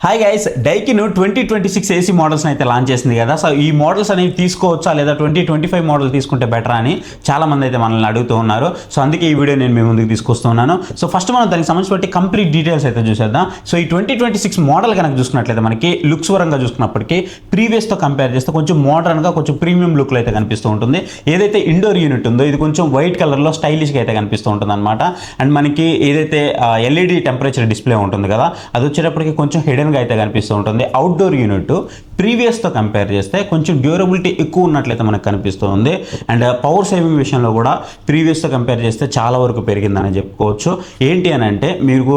Hi guys, Daikin 2026 AC models అయితే launch చేసింది కదా. సో ఈ మోడల్స్ అనేవి తీసుకోవచ్చా లేదా 2025 మోడల్ తీసుకుంటే బెటర్ అని చాలా మంది అయితే మనల్ని అడుగుతూ ఉన్నారు. సో అందుకే ఈ వీడియో నేను మీ ముందుకు తీసుకొస్తున్నాను. సో ఫస్ట్ మనం దానికి సంబంధించి కంప్లీట్ డీటెయిల్స్ అయితే చూసేద్దాం. సో ఈ 2026 మోడల్ కనుక చూసుకున్నట్లయితే మనకి లుక్స్ పరంగా చూసుకున్నప్పటికీ ప్రీవియస్తో కంపేర్ చేస్తే కొంచెం మోడర్న్గా కొంచెం ప్రీమియం లుక్లో అయితే కనిపిస్తూ ఉంటుంది. ఏదైతే ఇండోర్ యూనిట్ ఉందో ఇది కొంచెం వైట్ కలర్లో స్టైలిష్గా అయితే కనిపిస్తూ ఉంటుంది అనమాట. అండ్ మనకి ఏదైతే ఎల్ఈడి టెంపరేచర్ డిస్ప్లే ఉంటుంది కదా, అది వచ్చేటప్పటికి కొంచెం హిడెన్ అయితే కనిపిస్తూ ఉంటుంది. అవుట్డోర్ యూనిట్ ప్రీవియస్తో కంపేర్ చేస్తే కొంచెం డ్యూరబిలిటీ ఎక్కువ ఉన్నట్లయితే మనకు కనిపిస్తూ ఉంది. అండ్ పవర్ సేవింగ్ విషయంలో కూడా ప్రీవియస్తో కంపేర్ చేస్తే చాలా వరకు పెరిగిందని చెప్పుకోవచ్చు. ఏంటి అని అంటే మీకు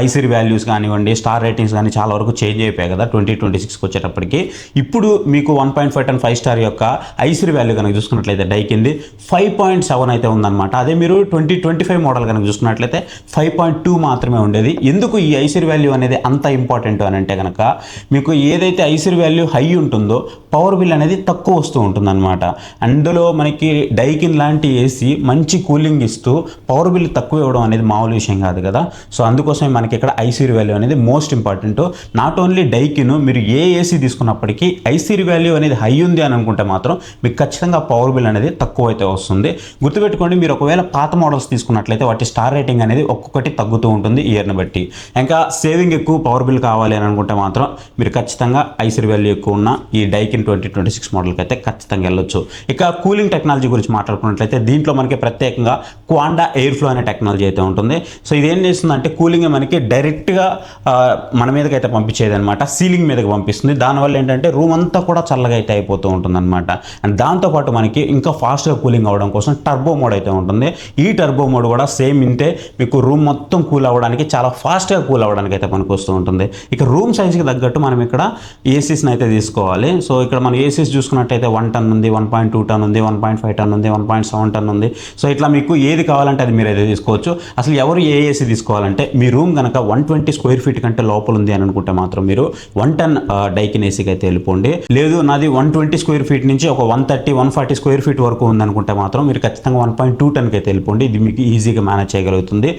ఐసిరి వాల్యూస్ కానివ్వండి, స్టార్ రేటింగ్స్ కానీ చాలా వరకు చేంజ్ అయిపోయాయి కదా 2026కి వచ్చేటప్పటికి. ఇప్పుడు మీకు 1.5 టన్ 5 స్టార్ యొక్క ఐసిరి వాల్యూ కనుక చూసుకున్నట్లయితే డైకిన్ది 5.7 అయితే ఉందన్నమాట. అదే మీరు 2025 మోడల్ కనుక చూసుకున్నట్లయితే 5.2 మాత్రమే ఉండేది. ఎందుకు ఈ ఐసిరి వాల్యూ అనేది అంత ఇంపార్టెంట్ అని అంటే కనుక మీకు ఏదైతే ఐసిరి వాల్యూ హై ఉంటుందో పవర్ బిల్ అనేది తక్కువ వస్తూ ఉంటుంది అనమాట. అందులో మనకి డైకిన్ లాంటి ఏసీ మంచి కూలింగ్ ఇస్తూ పవర్ బిల్ తక్కువ ఇవ్వడం అనేది మామూలు విషయం కాదు కదా. సో అందుకోసమే మనకి ఇక్కడ ఐసిరి వాల్యూ అనేది most important. Not only Daikin, మీరు ఏ ఏసీ తీసుకున్నప్పటికీ ఐసిరి వాల్యూ అనేది హై ఉంది అని అనుకుంటే మాత్రం మీకు ఖచ్చితంగా పవర్ బిల్ అనేది తక్కువ అయితే వస్తుంది. గుర్తుపెట్టుకోండి, మీరు ఒకవేళ పాత మోడల్స్ తీసుకున్నట్లయితే వాటి స్టార్ రేటింగ్ అనేది ఒక్కొక్కటి తగ్గుతూ ఉంటుంది ఇయర్ని బట్టి. ఇంకా సేవింగ్ ఎక్కువ పవర్ బిల్ కావాలి అని అనుకుంటే మాత్రం మీరు ఖచ్చితంగా ఐసిరి వాల్యూ ఎక్కువ ఉన్న ఈ డైకిన్ 2026 మోడల్కి అయితే ఖచ్చితంగా వెళ్ళొచ్చు. ఇక కూలింగ్ టెక్నాలజీ గురించి మాట్లాడుకున్నట్లయితే దీంట్లో మనకి ప్రత్యేకంగా క్వాండా ఎయిర్ ఫ్లో అనే టెక్నాలజీ అయితే ఉంటుంది. సో ఇదేం చేస్తుందంటే కూలింగ్ మనకి డైరెక్ట్గా మన మీదకి అయితే పంపించేది అనమాట, సీలింగ్ మీదకి పంపిస్తుంది. దానివల్ల ఏంటంటే రూమ్ అంతా కూడా చల్లగా అయితే అయిపోతూ ఉంటుంది అనమాట. అండ్ దాంతోపాటు మనకి ఇంకా ఫాస్ట్గా కూలింగ్ అవ్వడం కోసం టర్బో మోడ్ అయితే ఉంటుంది. ఈ టర్బో మోడ్ కూడా సేమ్ ఇంతే, మీకు రూమ్ మొత్తం కూల్ అవ్వడానికి, చాలా ఫాస్ట్గా కూల్ అవ్వడానికి అయితే మనకు వస్తూ ఉంటుంది. ఇక రూమ్ సైజ్కి తగ్గట్టు మనం ఇక్కడ ఏసీస్ని అయితే తీసుకోవాలి. సో ఇక్కడ మనం ఏసీస్ చూసుకున్నట్టయితే 1 టన్ ఉంది, 1.2 టన్ ఉంది, 1.5 టన్ ఉంది, 1.7 టన్ ఉంది. సో ఇట్లా మీకు ఏది కావాలంటే అది మీరు అయితే తీసుకోవచ్చు. అసలు ఎవరు ఏ ఏసీ తీసుకోవాలంటే మీ రూమ్ కనుక 120 స్క్వేర్ ఫీట్ కంటే లోపల ఉంది అని అనుకుంటే మాత్రం మీరు 1 టన్ డైకిన్ ఏసీకి అయితే వెళ్ళిపోండి. లేదు నాది 120 స్క్వేర్ ఫీట్ నుంచి ఒక 130, 140 స్క్వేర్ ఫీట్ వరకు ఉందనుకుంటే మాత్రం మీరు ఖచ్చితంగా 1.2 టన్కి అయితే వెళ్ళిపోండి. ఇది మీకు ఈజీగా మేనేజ్ చేయగలుగుతుంది.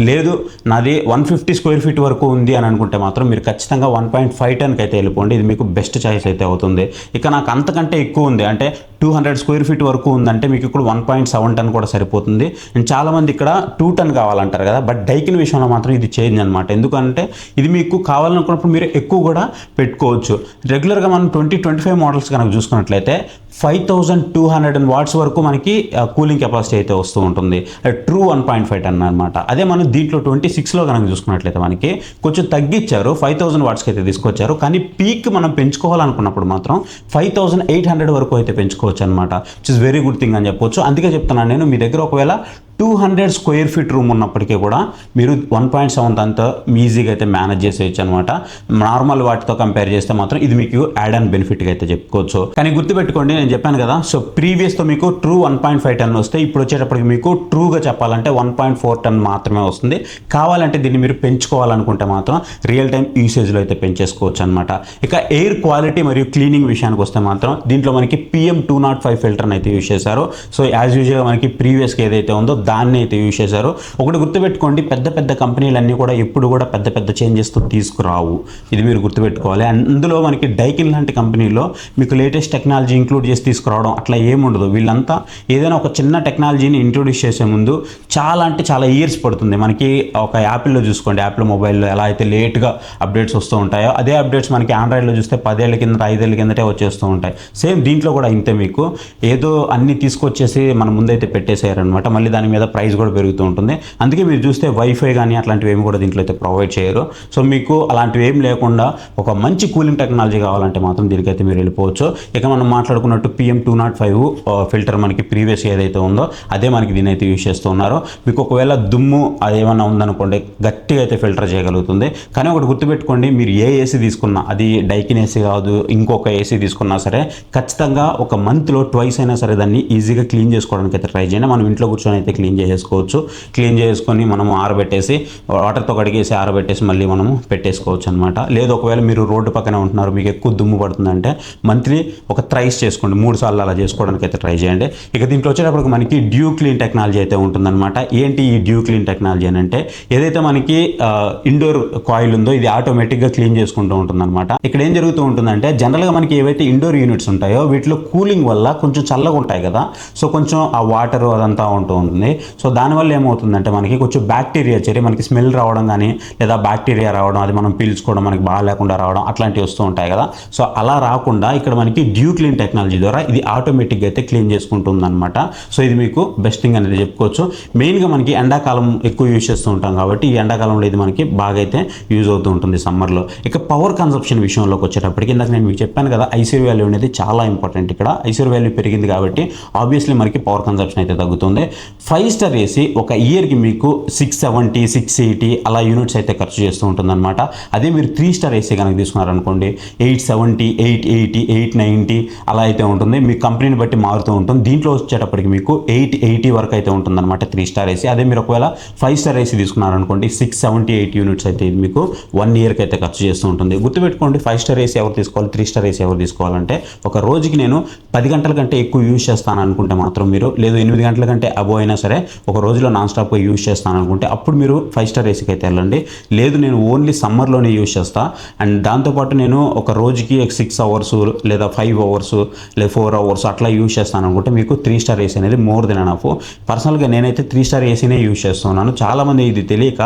లేదు నాది 150 స్క్వేర్ ఫీట్ వరకు ఉంది అని అనుకుంటే మాత్రం మీరు ఖచ్చితంగా 1.5 టన్కి అయితే వెళ్ళిపోండి. ఇది మీకు బెస్ట్ చాయిస్ అయితే అవుతుంది. ఇక నాకు అంతకంటే ఎక్కువ ఉంది అంటే 200 స్క్వేర్ ఫీట్ వరకు ఉందంటే మీకు ఇక్కడ 1.7 టన్ కూడా సరిపోతుంది. అండ్ చాలామంది ఇక్కడ 2 టన్ కావాలంటారు కదా, బట్ డైకిన్ విషయంలో మాత్రం ఇది చేంజ్ అనమాట. ఎందుకంటే ఇది మీకు కావాలనుకున్నప్పుడు మీరు ఎక్కువ కూడా పెట్టుకోవచ్చు. రెగ్యులర్గా మనం 2025 మోడల్స్ కనుక చూసుకున్నట్లయితే 5200 వాట్స్ వరకు మనకి కూలింగ్ కెపాసిటీ అయితే వస్తూ ఉంటుంది. ట్రూ 1.5 టన్ అనమాట. అదే మనం దీంట్లో 26లో కనుక చూసుకున్నట్లయితే మనకి కొంచెం తగ్గించారు, 5000 వాట్స్కి అయితే తీసుకొచ్చారు. కానీ పీక్ మనం పెంచుకోవాలనుకున్నప్పుడు మాత్రం 5800 వరకు అయితే పెంచుకోవచ్చు అనమాట. Which is very good thing అని చెప్పొచ్చు. అందుకే చెప్తున్నాను నేను, మీ దగ్గర ఒకవేళ 200 స్క్వేర్ ఫీట్ రూమ్ ఉన్నప్పటికీ కూడా మీరు 1.7 టన్తో ఈజీగా అయితే మేనేజ్ చేసేయచ్చు అనమాట. నార్మల్ వాటితో కంపేర్ చేస్తే మాత్రం ఇది మీకు యాడ్ అండ్ బెనిఫిట్గా అయితే చెప్పుకోవచ్చు. కానీ గుర్తుపెట్టుకోండి, నేను చెప్పాను కదా, సో ప్రీవియస్తో మీకు ట్రూ 1.5 టన్ వస్తే ఇప్పుడు వచ్చేటప్పటికి మీకు ట్రూగా చెప్పాలంటే 1.4 టన్ మాత్రమే వస్తుంది. కావాలంటే దీన్ని మీరు పెంచుకోవాలనుకుంటే మాత్రం రియల్ టైం యూసేజ్లో అయితే పెంచేసుకోవచ్చు అనమాట. ఇక ఎయిర్ క్వాలిటీ మరియు క్లీనింగ్ విషయానికి వస్తే మాత్రం దీంట్లో మనకి PM205 ఫిల్టర్ని అయితే యూజ్ చేశారు. సో యాజ్ యూజువల్గా మనకి ప్రీవియస్గా ఏదైతే ఉందో దాన్ని అయితే యూజ్ చేశారు. ఒకటి గుర్తుపెట్టుకోండి, పెద్ద పెద్ద కంపెనీలన్నీ కూడా ఎప్పుడు కూడా పెద్ద పెద్ద చేంజెస్తో తీసుకురావు. ఇది మీరు గుర్తుపెట్టుకోవాలి. అందులో మనకి డైకిన్ లాంటి కంపెనీలో మీకు లేటెస్ట్ టెక్నాలజీ ఇంక్లూడ్ చేసి తీసుకురావడం అట్లా ఏముండదు. వీళ్ళంతా ఏదైనా ఒక చిన్న టెక్నాలజీని ఇంట్రొడ్యూస్ చేసే ముందు చాలా అంటే చాలా ఇయర్స్ పడుతుంది. మనకి ఒక యాపిల్లో చూసుకోండి, యాపిల్ మొబైల్లో ఎలా అయితే లేట్గా అప్డేట్స్ వస్తూ ఉంటాయో అదే అప్డేట్స్ మనకి ఆండ్రాయిడ్లో చూస్తే 10 ఏళ్ళ కింద 5 ఏళ్ళ కిందటే వచ్చేస్తూ ఉంటాయి. సేమ్ దీంట్లో కూడా ఇంతే, మీకు ఏదో అన్ని తీసుకొచ్చేసి మన ముందైతే పెట్టేసారనమాట. మళ్ళీ దాని మీద ప్రైస్ కూడా పెరుగుతూ ఉంటుంది. అందుకే మీరు చూస్తే వైఫై కానీ అట్లాంటివి ఏమి కూడా దీంట్లో అయితే ప్రొవైడ్ చేయరు. సో మీకు అలాంటివి ఏం లేకుండా ఒక మంచి కూలింగ్ టెక్నాలజీ కావాలంటే మాత్రం దీనికైతే మీరు వెళ్ళిపోవచ్చు. ఇక మనం మాట్లాడుకున్నట్టు PM205 ఫిల్టర్ మనకి ప్రీవియస్ ఏదైతే ఉందో అదే మనకి దీని అయితే యూజ్ చేస్తూ ఉన్నారు. మీకు ఒకవేళ దుమ్ము అది ఏమన్నా ఉందనుకోండి గట్టిగా అయితే ఫిల్టర్ చేయగలుగుతుంది. కానీ ఒకటి గుర్తుపెట్టుకోండి, మీరు ఏ ఏసీ తీసుకున్నా, అది డైకిన్ ఏసీ కాదు ఇంకొక ఏసీ తీసుకున్నా సరే ఖచ్చితంగా ఒక మంత్లో ట్వైస్ అయినా సరే దాన్ని ఈజీగా క్లీన్ చేసుకోవడానికి అయితే ట్రై చేయండి. మనం ఇంట్లో కూర్చొని అయితే క్లీన్ చేసేసుకోవచ్చు. క్లీన్ చేసుకొని మనము ఆరబెట్టేసి వాటర్తో కడిగేసి ఆరబెట్టేసి మళ్ళీ మనము పెట్టేసుకోవచ్చు అనమాట. లేదు ఒకవేళ మీరు రోడ్డు పక్కనే ఉంటున్నారు, మీకు ఎక్కువ దుమ్ము పడుతుందంటే మంత్లీ ఒక థ్రైస్ చేసుకోండి, 3 సార్లు అలా చేసుకోవడానికి అయితే ట్రై చేయండి. ఇక దీంట్లో వచ్చేటప్పటికి మనకి డ్యూ క్లీన్ టెక్నాలజీ అయితే ఉంటుందన్నమాట. ఏంటి ఈ డ్యూ క్లీన్ టెక్నాలజీ అని అంటే, ఏదైతే మనకి ఇండోర్ కాయిల్ ఉందో ఇది ఆటోమేటిక్గా క్లీన్ చేసుకుంటూ ఉంటుందన్నమాట. ఇక్కడ ఏం జరుగుతూ ఉంటుందంటే, జనరల్గా మనకి ఏవైతే ఇండోర్ యూనిట్స్ ఉంటాయో వీటిలో కూలింగ్ వల్ల కొంచెం చల్లగా ఉంటాయి కదా, సో కొంచెం ఆ వాటర్ అదంతా ఉంటూ ఉంటుంది. సో దానివల్ల ఏమవుతుందంటే మనకి కొంచెం బ్యాక్టీరియా చేరి మనకి స్మెల్ రావడం కానీ, లేదా బ్యాక్టీరియా రావడం, అది మనం పీల్చుకోవడం మనకి బాగా లేకుండా రావడం అట్లాంటివి వస్తూ ఉంటాయి కదా. సో అలా రాకుండా ఇక్కడ మనకి డ్యూ క్లీన్ టెక్నాలజీ ద్వారా ఇది ఆటోమేటిక్గా అయితే క్లీన్ చేసుకుంటుంది అనమాట. సో ఇది మీకు బెస్ట్ థింగ్ అనేది చెప్పుకోవచ్చు. మెయిన్గా మనకి ఎండాకాలం ఎక్కువ యూజ్ చేస్తూ ఉంటాం కాబట్టి ఈ ఎండాకాలంలో ఇది మనకి బాగా అయితే యూజ్ అవుతూ ఉంటుంది సమ్మర్లో. ఇక పవర్ కన్సంప్షన్ విషయంలోకి వచ్చేటప్పటికి ఇందాక నేను మీకు చెప్పాను కదా, ఐసీఆర్ వాల్యూ అనేది చాలా ఇంపార్టెంట్. ఇక్కడ ఐసీఆర్ వాల్యూ పెరిగింది కాబట్టి ఆబ్వియస్లీ మనకి పవర్ కన్సంప్షన్ అయితే తగ్గుతుంది. 5 స్టార్ ఏసీ ఒక ఇయర్కి మీకు 670, 680 అలా యూనిట్స్ అయితే ఖర్చు చేస్తూ ఉంటుంది అనమాట. అదే మీరు 3 స్టార్ ఏసీ కనుక తీసుకున్నారనుకోండి 870, 880, 890 అలా అయితే ఉంటుంది. మీ కంపెనీని బట్టి మారుతూ ఉంటుంది. దీంట్లో వచ్చేటప్పటికి మీకు 880 వరకు అయితే ఉంటుంది అనమాట 3 స్టార్ ఏసీ. అదే మీరు ఒకవేళ 5 స్టార్ ఏసీ తీసుకున్నారనుకోండి 678 యూనిట్స్ అయితే ఇది మీకు 1 ఇయర్కి అయితే ఖర్చు చేస్తూ ఉంటుంది. గుర్తుపెట్టుకోండి, 5 స్టార్ ఏసీ ఎవరు తీసుకోవాలి, 3 స్టార్ ఏసీ ఎవరు తీసుకోవాలంటే, ఒక రోజుకి నేను 10 గంటల కంటే ఎక్కువ యూజ్ చేస్తాను అనుకుంటే మాత్రం మీరు, లేదు 8 గంటల కంటే అబో అయినా సరే ఒక రోజులో నాన్ స్టాప్గా యూజ్ చేస్తాను అనుకుంటే అప్పుడు మీరు 5 స్టార్ ఏసీకి అయితే వెళ్ళండి. లేదు నేను ఓన్లీ సమ్మర్లోనే యూజ్ చేస్తా అండ్ దాంతోపాటు నేను ఒక రోజుకి 6 అవర్స్ లేదా 5 అవర్స్ లేదా 4 అవర్స్ అట్లా యూజ్ చేస్తాను అనుకుంటే మీకు 3 స్టార్ ఏసీ అనేది మోర్ దెన్ ఎనఫ్. పర్సనల్గా నేనైతే 3 స్టార్ ఏసీనే యూజ్ చేస్తున్నాను. చాలామంది ఇది తెలియక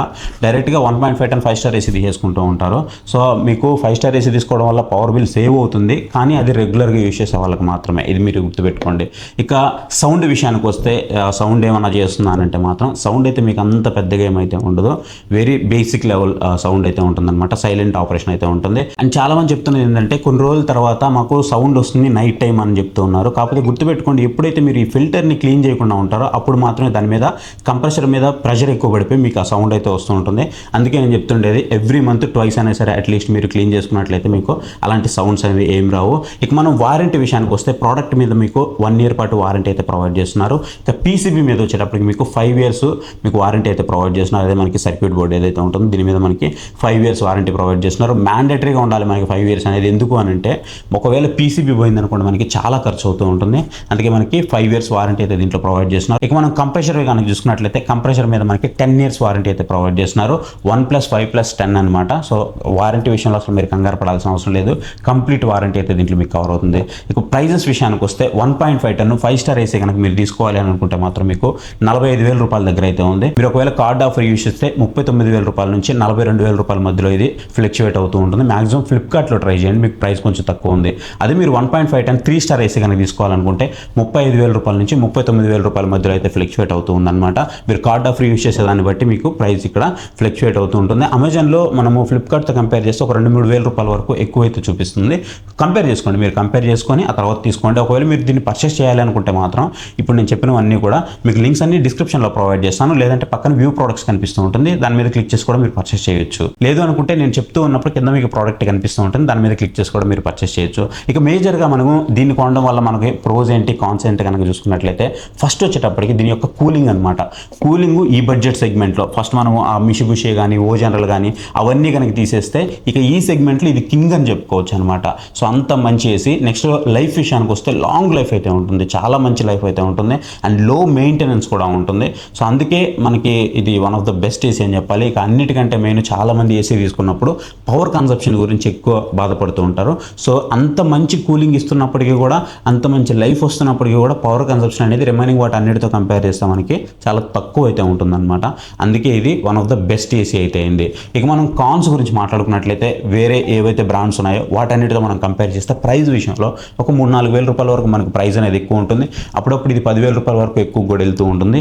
డైరెక్ట్గా 1.5 టన్ 5 స్టార్ ఏసీ తీసేసుకుంటూ ఉంటారు. సో మీకు 5 స్టార్ ఏసీ తీసుకోవడం వల్ల పవర్ బిల్ సేవ్ అవుతుంది, కానీ అది రెగ్యులర్గా యూజ్ చేసే వాళ్ళకి మాత్రమే. ఇది మీరు గుర్తుపెట్టుకోండి. ఇక సౌండ్ విషయానికి వస్తే, సౌండ్ ఏమైనా చేస్తున్నానంటే మాత్రం సౌండ్ అయితే మీకు అంత పెద్దగా ఏమైతే ఉండదు. వెరీ బేసిక్ లెవెల్ సౌండ్ అయితే ఉంటుందన్నమాట. సైలెంట్ ఆపరేషన్ అయితే ఉంటుంది. అండ్ చాలామంది చెప్తున్నది ఏంటంటే కొన్ని రోజుల తర్వాత మాకు సౌండ్ వస్తుంది నైట్ టైం అని చెప్తూ ఉన్నారు. కాకపోతే గుర్తుపెట్టుకోండి, ఎప్పుడైతే మీరు ఈ ఫిల్టర్ని క్లీన్ చేయకుండా ఉంటారో అప్పుడు మాత్రమే దాని మీద కంప్రెసర్ మీద ప్రెషర్ ఎక్కువ పడిపోయి మీకు ఆ సౌండ్ అయితే వస్తూ ఉంటుంది. అందుకే నేను చెప్తుండేది ఎవ్రీ మంత్ ట్వైస్ అయినా సరే అట్లీస్ట్ మీరు క్లీన్ చేసుకున్నట్లయితే మీకు అలాంటి సౌండ్స్ అనేవి ఏం రావు. ఇక మనం వారంటీ విషయానికి వస్తే, ప్రోడక్ట్ మీద మీకు 1 ఇయర్ పాటు వారంటీ అయితే ప్రొవైడ్ చేస్తున్నారు. ఇక పీసీబీ మీద వచ్చేటప్పటికి మీకు 5 ఇయర్స్ మీకు వారంటీ అయితే ప్రొవైడ్ చేస్తున్నారు. అదే మనకి సర్క్యూట్ బోర్డ్ ఏదైతే ఉంటుందో దీని మీద మనకి 5 ఇయర్స్ వారంటీ ప్రొవైడ్ చేస్తున్నారు. మ్యాండేటరీగా ఉండాలి మనకి 5 ఇయర్స్ అనేది. ఎందుకు అని అంటే ఒకవేళ పీసీబీ పోయింది అనుకోండి మనకి చాలా ఖర్చు అవుతూ ఉంటుంది. అందుకే మనకి 5 ఇయర్స్ వారంటీ అయితే దీంట్లో ప్రొవైడ్ చేస్తున్నారు. ఇక మనం కంప్రెషర్ కనుక చూసుకున్నట్లయితే కంప్రెషర్ మీద మనకి 10 ఇయర్స్ వారంటీ అయితే ప్రొవైడ్ చేస్తున్నారు. 1+5+10 అనమాట. సో వారంటీ విషయంలో అసలు మీరు కంగారు పడాల్సిన అవసరం లేదు. కంప్లీట్ వారంటీ అయితే దీంట్లో మీకు కవర్ అవుతుంది. ఇక ప్రైజెస్ విషయానికి వస్తే 1.5 టన్ 5 స్టార్ ఏసీ కనుక మీరు తీసుకోవాలి అని అనుకుంటే మాత్రం మీకు 45,000 రూపాయల దగ్గర అయితే ఉంది. మీరు ఒకవేళ కార్డ్ ఆఫర్ యూజ్ చేస్తే 39,000 రూపాయల నుంచి 42,000 రూపాయల మధ్యలో ఇది ఫ్లక్చువేట్ అవుతూ ఉంటుంది. మాక్సిమం ఫ్లిప్కార్ట్లో ట్రై చేయండి, మీకు ప్రైస్ కొంచెం తక్కువ ఉంది. అదే మీరు 1.5 టన్ 3 స్టార్ ఏసీ కనుక తీసుకోవాలనుకుంటే 35,000 రూపాయల నుంచి 39,000 రూపాయల మధ్యలో అయితే ఫ్లక్చువేట్ అవుతూ ఉందన్నమాట. మీరు కార్డ్ ఆఫర్ యూజ్ చేసేదాన్ని బట్టి మీకు ప్రైస్ ఇక్కడ ఫ్లక్చువేట్ అవుతూ ఉంటుంది. అమెజాన్లో మనము ఫ్లిప్కార్ట్తో కంపేర్ చేస్తే ఒక 2-3 రూపాయల వరకు ఎక్కువ అయితే చూపిస్తుంది. కంపేర్ చేసుకోండి, మీరు కంపేర్ చేసుకొని ఆ తర్వాత తీసుకోండి. ఒకవేళ మీరు దీన్ని పర్చేస్ చేయాలి అనుకుంటే మాత్రం ఇప్పుడు నేను చెప్పినవన్నీ కూడా మీకు లింక్స్ అన్ని డిస్క్రిప్షన్లో ప్రొవైడ్ చేస్తాను. లేదంటే పక్కన వ్యూ ప్రోడక్ట్స్ కనిపిస్తూ ఉంటుంది, దాని మీద క్లిక్ చేసి కూడా మీరు పర్చేస్ చేయొచ్చు. లేదు అనుకుంటే నేను చెప్తూ ఉన్నప్పుడు కింద మీకు ప్రోడక్ట్ కనిపిస్తూ ఉంటుంది, దాని మీద క్లిక్ చేసి కూడా మీరు పర్చేస్ చేయొచ్చు. ఇక మేజర్గా మనము దీన్ని కొనడం వల్ల మనకి ప్రోస్ ఏంటి కాన్స్ ఏంటి కనుక చూసుకున్నట్లయితే, ఫస్ట్ వచ్చేటప్పటికి దీని యొక్క కూలింగ్ అనమాట. కూలింగ్ ఈ బడ్జెట్ సెగ్మెంట్లో ఫస్ట్ మనము ఆ మిషిబుషి కానీ ఓ జనరల్ కానీ అవన్నీ కనుక తీసేస్తే ఇక ఈ సెగ్మెంట్లో ఇది కింగ్ అని చెప్పుకోవచ్చు అనమాట. సో అంత మంచి ఏసీ. నెక్స్ట్ లైఫ్ విషయానికి వస్తే లాంగ్ లైఫ్ అయితే ఉంటుంది, చాలా మంచి లైఫ్ అయితే ఉంటుంది అండ్ లో మెయింటెనెన్స్ కూడా ఉంటుంది. సో అందుకే మనకి ఇది one of the best AC అని చెప్పాలి. ఇక అన్నిటికంటే మెయిన్ చాలామంది ఏసీ తీసుకున్నప్పుడు పవర్ కన్సంప్షన్ గురించి ఎక్కువ బాధపడుతూ ఉంటారు. సో అంత మంచి కూలింగ్ ఇస్తున్నప్పటికీ కూడా, అంత మంచి లైఫ్ వస్తున్నప్పటికీ కూడా పవర్ కన్సంప్షన్ అనేది రిమైనింగ్ వాటి అన్నిటితో కంపేర్ చేస్తే మనకి చాలా తక్కువ అయితే ఉంటుందన్నమాట. అందుకే ఇది one of the best AC అయితే అయింది. ఇక మనం కాన్స్ గురించి మాట్లాడుకున్నట్లయితే వేరే ఏవైతే బ్రాండ్స్ ఉన్నాయో వాటన్నిటితో మనం కంపేర్ చేస్తే ప్రైస్ విషయంలో ఒక 3-4 వేల రూపాయల వరకు మనకు ప్రైస్ అనేది ఎక్కువ ఉంటుంది. అప్పుడప్పుడు ఇది 10,000 రూపాయల వరకు ఎక్కువ కూడా వెళ్తూ ఉంటుంది.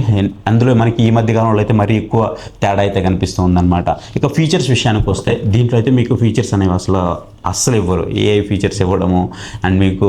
అందులో మనకి ఈ మధ్య కాలంలో అయితే మరీ ఎక్కువ తేడా అయితే కనిపిస్తూ ఉందన్నమాట. ఇక ఫీచర్స్ విషయానికి వస్తే దీంట్లో అయితే మీకు ఫీచర్స్ అనేవి అసలు అస్సలు ఇవ్వరు. ఏఐ ఫీచర్స్ ఇవ్వడము అండ్ మీకు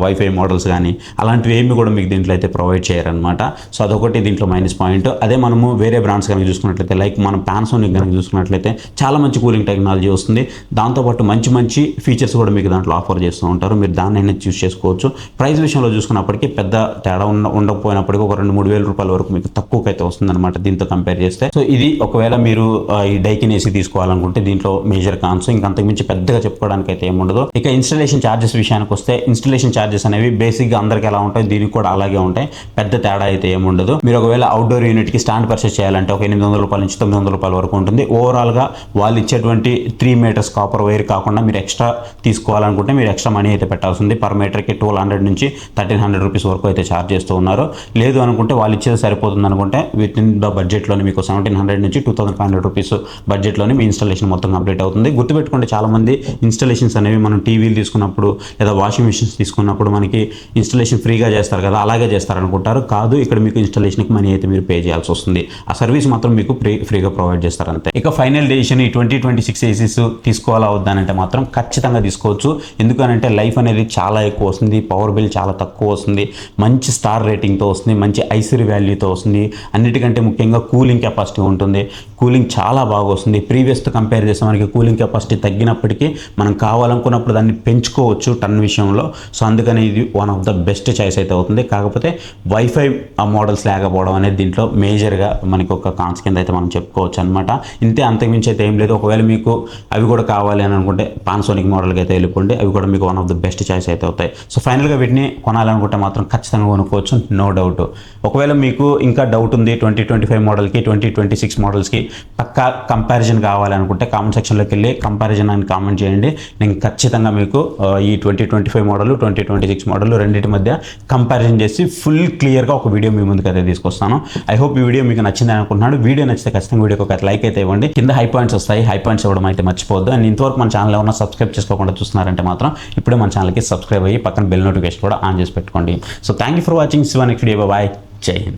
వైఫై మోడల్స్ కానీ అలాంటివి ఏమి కూడా మీకు దీంట్లో అయితే ప్రొవైడ్ చేయరనమాట. సో అదొకటి దీంట్లో మైనస్ పాయింట్. అదే మనము వేరే బ్రాండ్స్ కనుక చూసుకున్నట్లయితే లైక్ మనం పానాసోనిక్ కనుక చూసుకున్నట్లయితే చాలా మంచి కూలింగ్ టెక్నాలజీ వస్తుంది. దాంతోపాటు మంచి మంచి ఫీచర్స్ కూడా మీకు దాంట్లో ఆఫర్ చేస్తూ ఉంటారు. మీరు దాన్ని అయినా చూస్ చేసుకోవచ్చు. ప్రైస్ విషయంలో చూసుకున్నప్పటికీ పెద్ద తేడా ఉండకపోయినప్పటికీ ఒక 2-3 వేల రూపాయల వరకు మీకు తక్కువకైతే వస్తుందన్నమాట దీంతో కంపేర్ చేస్తే. సో ఇది ఒకవేళ మీరు ఈ డైకిన్ ఏసీ తీసుకోవాలనుకుంటే దీంట్లో మేజర్ కాన్స్. ఇంకంతకుమించి పెద్దగా చెప్పుకోవడానికి అయితే ఏముండదు. ఇక ఇన్స్టాలేషన్ ఛార్జెస్ విషయానికి వస్తే ఇన్స్టాలేషన్ ఛార్జెస్ అనేవి బేసిక్గా అందరికి ఎలా ఉంటాయి దీనికి కూడా అలాగే ఉంటాయి. పెద్ద తేడా అయితే ఏముండదు. మీరు ఒకవేళ అవుట్డోర్ యూనిట్కి స్టాండ్ పర్చేస్ చేయాలంటే ఒక 800 రూపాయల నుంచి 900 రూపాయల వరకు ఉంటుంది. ఓవరాల్గా వాళ్ళు ఇచ్చేటువంటి 3 మీటర్స్ కాపర్ వైర్ కాకుండా మీరు ఎక్స్ట్రా తీసుకోవాలనుకుంటే మీరు ఎక్స్ట్రా మనీ అయితే పెట్టాల్సింది. పర్ మీటర్కి 1200 నుంచి 1300 రూపీస్ వరకు అయితే ఛార్జ్ చేస్తూ ఉన్నారు. లేదు అనుకుంటే వాళ్ళు ఇచ్చేది సరిపోతుంది అనుకుంటే విత్ ఇన్ ద బడ్జెట్లోని మీకు 1700 నుంచి 2500 రూపీస్ బడ్జెట్లోని మీ ఇన్స్టాలేషన్ మొత్తం కంప్లీట్ అవుతుంది. గుర్తుపెట్టుకుంటే చాలామంది ఇన్స్టాలేషన్స్ అనేవి మనం టీవీలు తీసుకున్నప్పుడు లేదా వాషింగ్ మిషన్స్ తీసుకున్నప్పుడు మనకి ఇన్స్టాలేషన్ ఫ్రీగా చేస్తారు కదా, అలాగే చేస్తారనుకుంటారు. కాదు, ఇక్కడ మీకు ఇన్స్టాలేషన్కి మనీ అయితే మీరు పే చేయాల్సి వస్తుంది. ఆ సర్వీస్ మాత్రం మీకు ఫ్రీగా ప్రొవైడ్ చేస్తారు అంతే. ఇక ఫైనల్ డెసిషన్ ఈ 2026 ఏసీస్ తీసుకోవాలా వద్దానంటే మాత్రం ఖచ్చితంగా తీసుకోవచ్చు. ఎందుకనంటే లైఫ్ అనేది చాలా ఎక్కువ వస్తుంది, పవర్ బిల్ చాలా తక్కువ వస్తుంది, మంచి స్టార్ రేటింగ్తో వస్తుంది, మంచి ఐసరీ వాల్యూతో వస్తుంది. అన్నిటికంటే ముఖ్యంగా కూలింగ్ కెపాసిటీ ఉంటుంది. కూలింగ్ చాలా బాగా వస్తుంది. ప్రీవియస్తో కంపేర్ చేస్తే మనకి కూలింగ్ కెపాసిటీ తగ్గినప్పటికీ మనం కావాలనుకున్నప్పుడు దాన్ని పెంచుకోవచ్చు టన్ విషయంలో. సో అందుకని ఇది one of the best choice అయితే అవుతుంది. కాకపోతే వైఫై మోడల్స్ లేకపోవడం అనేది దీంట్లో మేజర్గా మనకి ఒక కాన్స్ కింద అయితే మనం చెప్పుకోవచ్చు అనమాట. ఇంతే, అంతకుమించి అయితే ఏం లేదు. ఒకవేళ మీకు అవి కూడా కావాలి అని అనుకుంటే పానాసోనిక్ మోడల్కి అయితే వెళ్ళిపోండి. అవి కూడా మీకు one of the best choice అయితే అవుతాయి. సో ఫైనల్గా వీటిని కొనాలనుకుంటే మాత్రం ఖచ్చితంగా కొనుక్కోవచ్చు, నో డౌట్. ఒకవేళ మీకు ఇంకా డౌట్ ఉంది 2025 మోడల్కి 2026 మోడల్స్కి పక్కా కంపారిజన్ కావాలనుకుంటే కామెంట్ సెక్షన్లోకి వెళ్ళి కంపారిజన్ అని కామెంట్ చేయండి. నేను ఖచ్చితంగా మీకు ఈ 2025 మోడల్ 2026 మోడల్ రెండింటి మధ్య కంపారిజన్ చేసి ఫుల్ క్లియర్గా ఒక వీడియో మీ ముందుకు అయితే తీసుకొస్తాను. ఐ హోప్ ఈ వీడియో మీకు నచ్చింది అనుకుంటున్నాను. వీడియో నచ్చితే ఖచ్చితంగా వీడియోకి ఒక లైక్ అయితే ఇవ్వండి. కింద హై పాయింట్స్ వస్తాయి, హై పాయింట్స్ ఇవ్వడం అయితే మర్చిపోవద్దు. అండ్ ఇంతవరకు మన ఛానల్ ఏమన్నా సబ్స్క్రైబ్ చేసుకోకుండా చూస్తున్నారంటే మాత్రం ఇప్పుడే మన ఛానల్కి సబ్స్క్రైబ్ అయ్యి పక్కన బెల్ నోటిఫికేషన్ కూడా ఆన్ చేసి పెట్టుకోండి. So thank you for watching. శివ next video. Bye, Jai Hind.